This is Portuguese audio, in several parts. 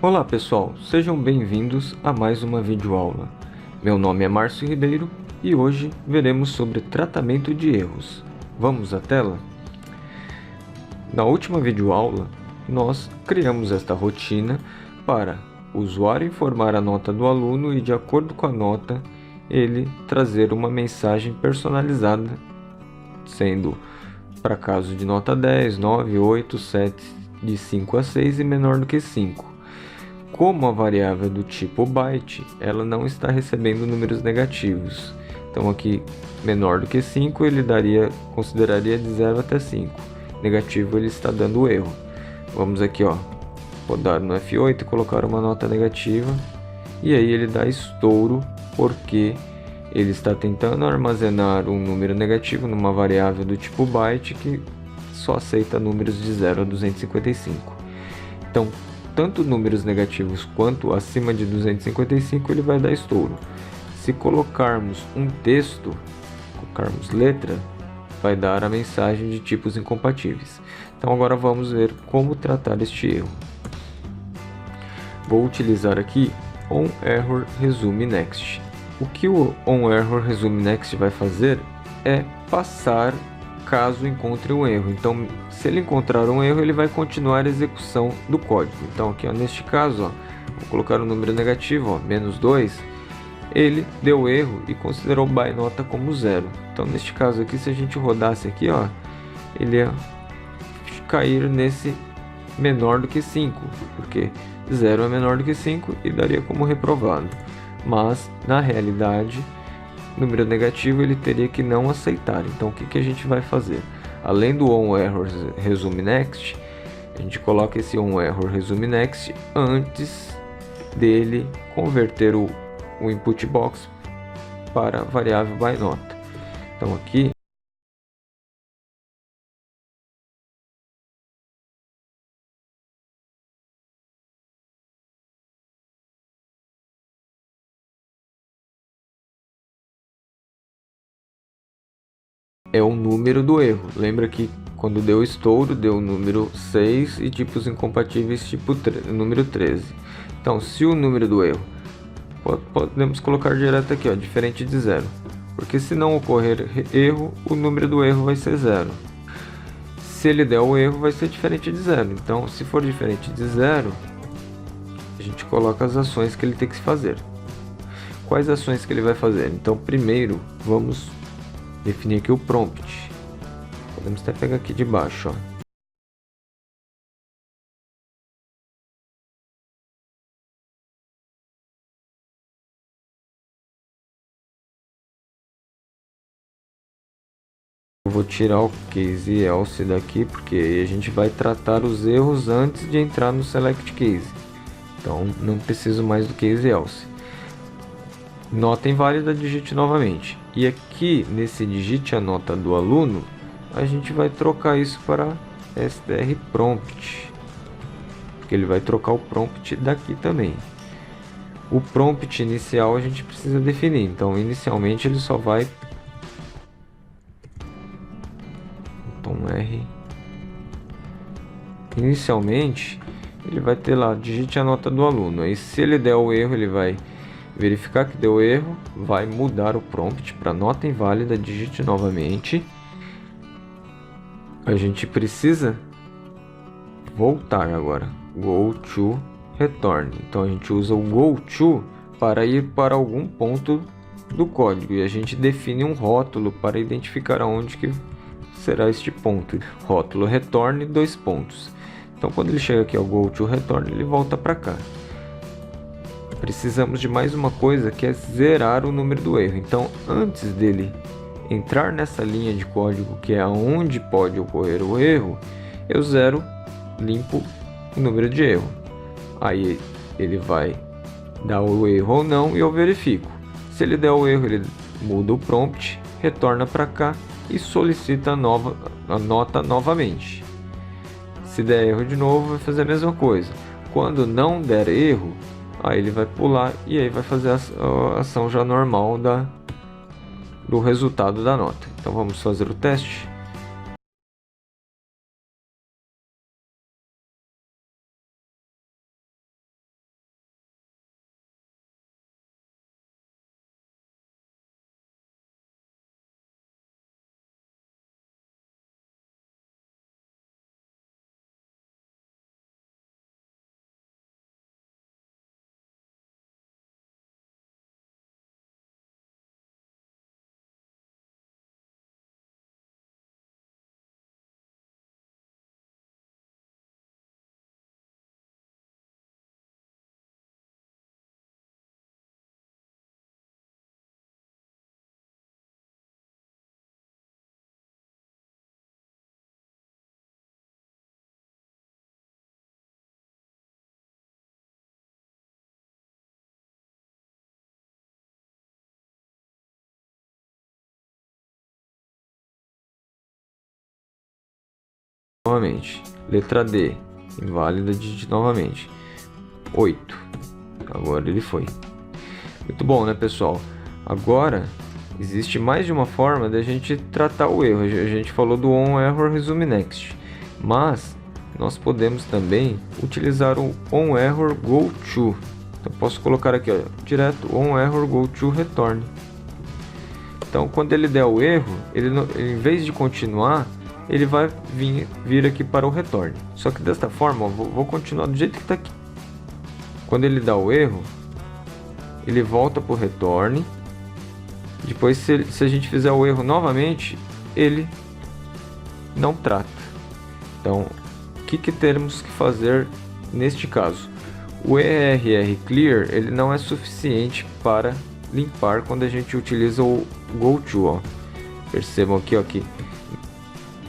Olá pessoal, sejam bem-vindos a mais uma videoaula. Meu nome é Márcio Ribeiro e hoje veremos sobre tratamento de erros. Vamos à tela? Na última videoaula, nós criamos esta rotina para o usuário informar a nota do aluno e, de acordo com a nota, ele trazer uma mensagem personalizada, sendo para caso de nota 10, 9, 8, 7, de 5 a 6 e menor do que 5. Como a variável do tipo byte, ela não está recebendo números negativos. Então aqui, menor do que 5, ele consideraria de 0 até 5. Negativo, ele está dando erro. Vamos aqui, rodar no F8 e colocar uma nota negativa. E aí ele dá estouro, porque ele está tentando armazenar um número negativo numa variável do tipo byte que só aceita números de 0 a 255. Então, tanto números negativos quanto acima de 255 ele vai dar estouro. Se colocarmos um texto, colocarmos letra, vai dar a mensagem de tipos incompatíveis. Então agora vamos ver como tratar este erro. Vou utilizar aqui onErrorResumeNext. O que o onErrorResumeNext vai fazer é passar caso encontre um erro. Então, se ele encontrar um erro, ele vai continuar a execução do código. Então, aqui neste caso, vou colocar um número negativo, -2, ele deu erro e considerou byNota como 0. Então, neste caso aqui, se a gente rodasse aqui, ele ia cair nesse menor do que 5, porque 0 é menor do que 5 e daria como reprovado. Mas, na realidade, número negativo ele teria que não aceitar. Então o que a gente vai fazer? Além do onErrorResumeNext, a gente coloca esse onErrorResumeNext antes dele converter o input box para a variável byNota. Então aqui é o número do erro. Lembra que quando deu estouro, deu o número 6 e tipos incompatíveis tipo número 13. Então, se o número do erro, podemos colocar direto aqui, diferente de 0. Porque se não ocorrer erro, o número do erro vai ser 0. Se ele der o erro, vai ser diferente de 0. Então, se for diferente de 0, a gente coloca as ações que ele tem que fazer. Quais ações que ele vai fazer? Então, primeiro, vamos definir aqui o prompt. Podemos até pegar aqui de baixo, Eu vou tirar o case else daqui, porque aí a gente vai tratar os erros antes de entrar no select case. Então não preciso mais do case else. Nota inválida, digite novamente. E aqui nesse digite a nota do aluno, a gente vai trocar isso para strPrompt, porque ele vai trocar o prompt daqui também. O prompt inicial a gente precisa definir. Então inicialmente ele só vai R. Inicialmente ele vai ter lá, digite a nota do aluno. Aí se ele der o erro, ele vai verificar que deu erro, vai mudar o prompt para nota inválida, digite novamente. A gente precisa voltar agora, go to return. Então a gente usa o go to para ir para algum ponto do código e a gente define um rótulo para identificar aonde que será este ponto. Rótulo return, 2 pontos. Então quando ele chega aqui ao go to return, ele volta para cá. Precisamos de mais uma coisa, que é zerar o número do erro. Então antes dele entrar nessa linha de código, que é onde pode ocorrer o erro, eu zero, limpo o número de erro. Aí ele vai dar o erro ou não e eu verifico. Se ele der o erro, ele muda o prompt, retorna para cá e solicita a nota novamente. Se der erro de novo, vai fazer a mesma coisa. Quando não der erro, aí ele vai pular e aí vai fazer a ação já normal do resultado da nota. Então vamos fazer o teste. novamente. Letra D, inválida, digite novamente. 8. Agora ele foi. Muito bom, né, pessoal? Agora, existe mais de uma forma de a gente tratar o erro. A gente falou do onError resume next, mas nós podemos também utilizar o onError go to. Então, posso colocar aqui, ó, direto onError go to return. Então, quando ele der o erro, ele em vez de continuar, ele vai vir aqui para o return. Só que desta forma, ó, vou continuar do jeito que está aqui. Quando ele dá o erro, ele volta para o return. Depois, se a gente fizer o erro novamente, ele não trata. Então, o que temos que fazer neste caso? O ERR clear, ele não é suficiente para limpar quando a gente utiliza o goTo, ó. Percebam aqui, ó, que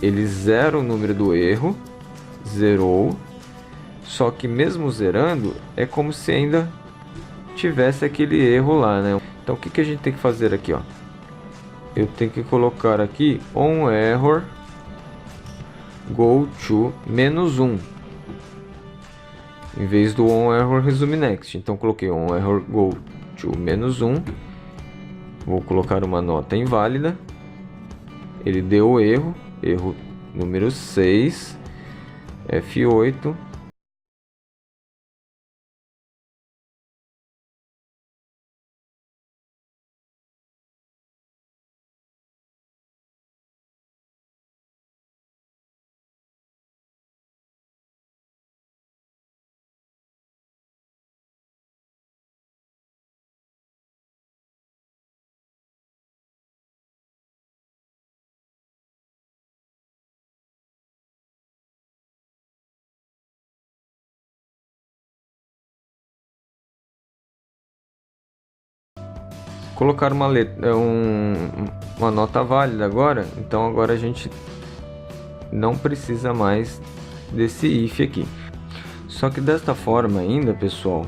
ele zera o número do erro, zerou, só que mesmo zerando, é como se ainda tivesse aquele erro lá, né? Então, o que a gente tem que fazer aqui, ó? Eu tenho que colocar aqui onError go to -1 em vez do onError resume next. Então, coloquei onError go to -1. Vou colocar uma nota inválida. Ele deu o erro número 6, F8. Colocar uma nota válida agora, então agora a gente não precisa mais desse if aqui. Só que desta forma ainda, pessoal,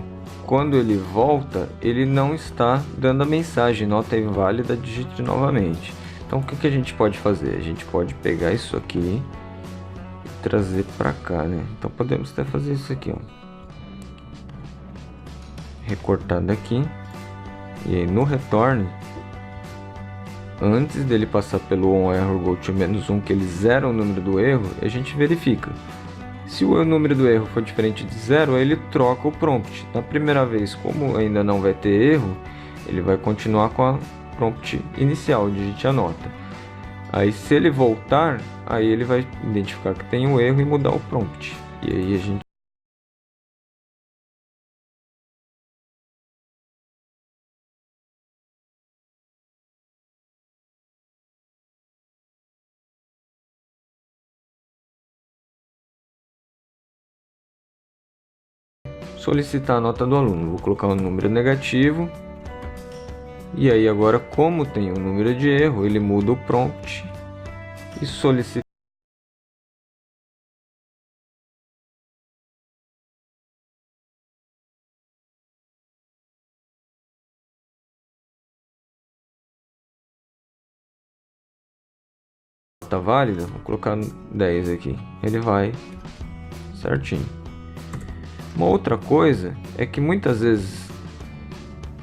quando ele volta, ele não está dando a mensagem nota inválida, digite novamente. Então o que a gente pode fazer? A gente pode pegar isso aqui e trazer para cá, né? Então podemos até fazer isso aqui, ó. Recortar daqui. E aí no return, antes dele passar pelo onError go to -1, que ele zera o número do erro, a gente verifica. Se o número do erro for diferente de 0, ele troca o prompt. Na primeira vez, como ainda não vai ter erro, ele vai continuar com a prompt inicial, digite a nota. Aí se ele voltar, aí ele vai identificar que tem um erro e mudar o prompt. E aí a gente solicitar a nota do aluno. Vou colocar um número negativo. E aí agora, como tem um número de erro, ele muda o prompt e solicita nota válida. Vou colocar 10 aqui. Ele vai certinho. Uma outra coisa é que muitas vezes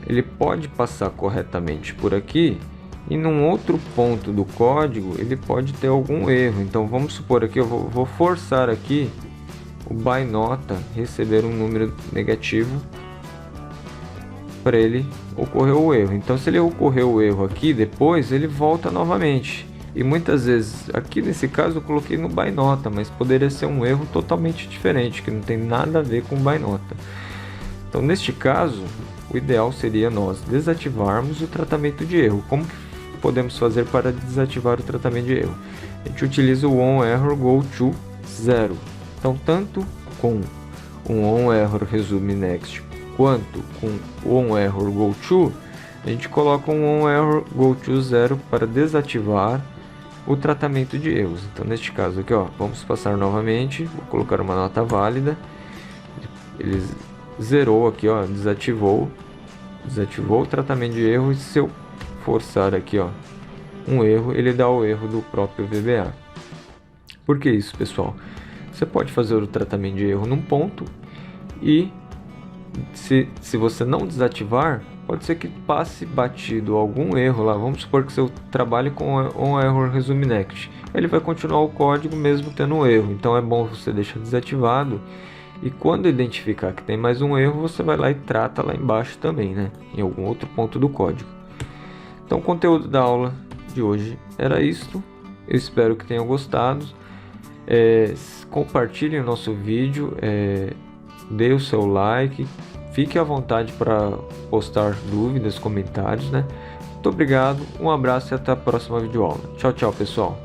ele pode passar corretamente por aqui e num outro ponto do código ele pode ter algum erro. Então vamos supor aqui, eu vou forçar aqui o by nota receber um número negativo para ele ocorrer o erro. Então se ele ocorrer o erro aqui, depois ele volta novamente. E muitas vezes, aqui nesse caso eu coloquei no by nota, mas poderia ser um erro totalmente diferente, que não tem nada a ver com by nota. Então neste caso, o ideal seria nós desativarmos o tratamento de erro. Como que podemos fazer para desativar o tratamento de erro? A gente utiliza o onError go to 0. Então tanto com o onError resume next quanto com o onError go to, a gente coloca um onError go to 0 para desativar o tratamento de erros. Então neste caso aqui, ó, vamos passar novamente, vou colocar uma nota válida. Ele zerou aqui, ó, desativou o tratamento de erro. E se eu forçar aqui, ó, um erro, ele dá o erro do próprio VBA. Por que isso, pessoal? Você pode fazer o tratamento de erro num ponto e se você não desativar, pode ser que passe batido algum erro lá. Vamos supor que você trabalhe com on error resume next. Ele vai continuar o código mesmo tendo um erro. Então é bom você deixar desativado. E quando identificar que tem mais um erro, você vai lá e trata lá embaixo também, né? Em algum outro ponto do código. Então o conteúdo da aula de hoje era isto. Eu espero que tenham gostado. Compartilhem o nosso vídeo. Dê o seu like, fique à vontade para postar dúvidas, comentários, né? Muito obrigado, um abraço e até a próxima videoaula. Tchau, tchau, pessoal!